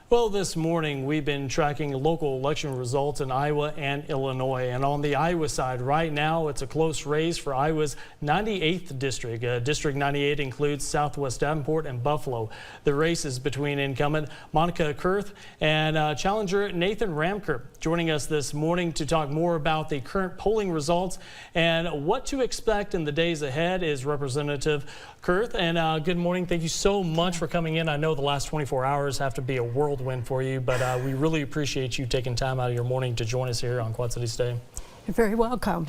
Well, this morning we've been tracking local election results in Iowa and Illinois. And on the Iowa side right now, it's a close race for Iowa's 98th district. District 98 includes Southwest Davenport and Buffalo. The race is between incumbent Monica Kurth and challenger Nathan Ramker. Joining us this morning to talk more about the current polling results and what to expect in the days ahead is Representative Kurth. And good morning. Thank you so much for coming in. I know the last 24 hours have to be a whirlwind for you, but we really appreciate you taking time out of your morning to join us here on Quad Cities Day. You're very welcome.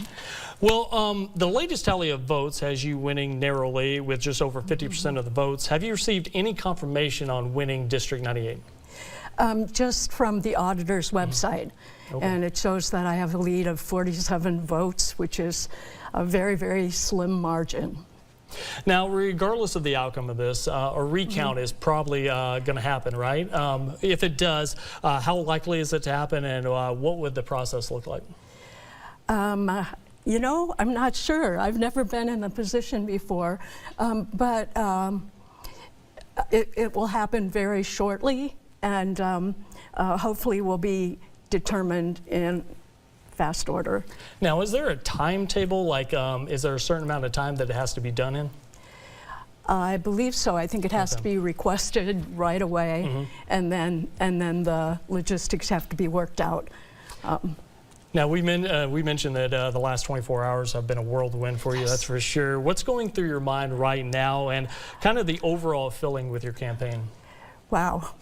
Well, the latest tally of votes has you winning narrowly with just over 50% of the votes. Have you received any confirmation on winning District 98? Just from the auditor's website. Okay. And it shows that I have a lead of 47 votes, which is a very, very slim margin. Now, regardless of the outcome of this, a recount is probably going to happen, right? If it does, how likely is it to happen, and what would the process look like? You know, I'm not sure. I've never been in a position before, but it will happen very shortly, and hopefully will be determined in fast order. Now, is there a timetable? Like, is there a certain amount of time that it has to be done in? I believe so. I think it has to be requested right away, and then the logistics have to be worked out. Now, we mentioned that the last 24 hours have been a whirlwind for you, that's for sure. What's going through your mind right now, and kind of the overall feeling with your campaign? Wow.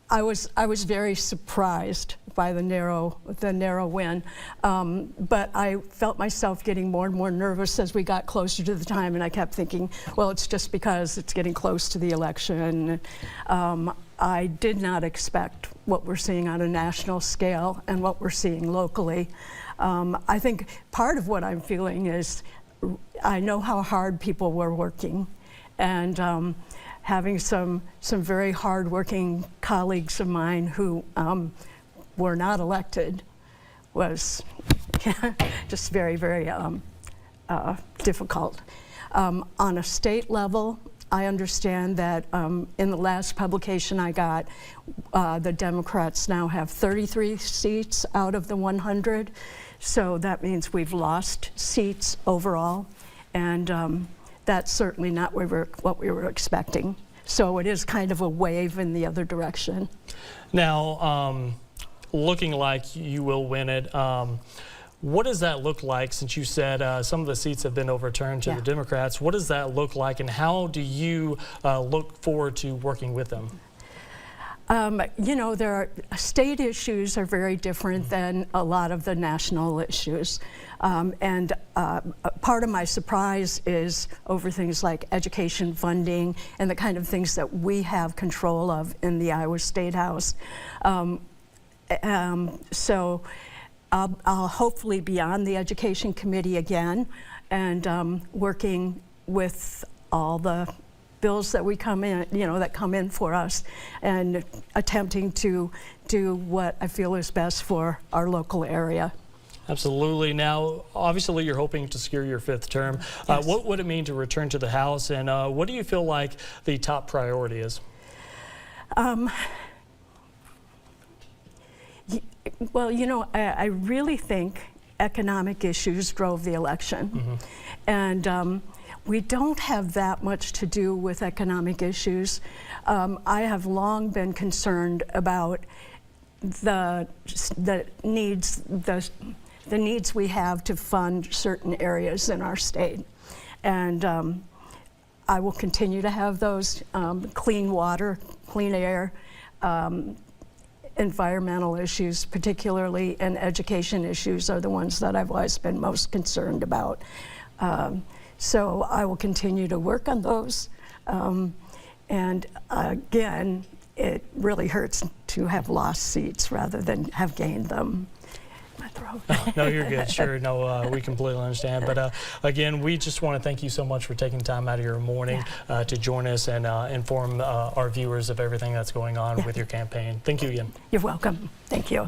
I was very surprised by the narrow win, but I felt myself getting more and more nervous as we got closer to the time, and I kept thinking, well, it's just because it's getting close to the election. I did not expect what we're seeing on a national scale and what we're seeing locally. I think part of what I'm feeling is I know how hard people were working, and having some very hard-working colleagues of mine who were not elected was just very, very difficult. On a state level, I understand that in the last publication I got, the Democrats now have 33 seats out of the 100, so that means we've lost seats overall, and that's certainly not what we were expecting. So it is kind of a wave in the other direction. Now, looking like you will win it, what does that look like, since you said some of the seats have been overturned to the Democrats? What does that look like, and how do you look forward to working with them? You know, state issues are very different than a lot of the national issues. And part of my surprise is over things like education funding and the kind of things that we have control of in the Iowa State House. So I'll hopefully be on the Education Committee again, and working with all the bills that come in for us, and attempting to do what I feel is best for our local area. Absolutely. Now, obviously, you're hoping to secure your 5th term. Yes. What would it mean to return to the House, and what do you feel like the top priority is? Well, you know, I really think economic issues drove the election. And we don't have that much to do with economic issues. I have long been concerned about the needs we have to fund certain areas in our state. And I will continue to have those. Clean water, clean air, environmental issues particularly, and education issues are the ones that I've always been most concerned about. So I will continue to work on those. And again, it really hurts to have lost seats rather than have gained them. My throat. No, you're good. Sure. No, we completely understand. But again, we just want to thank you so much for taking time out of your morning to join us and inform our viewers of everything that's going on with your campaign. Thank you again. You're welcome. Thank you.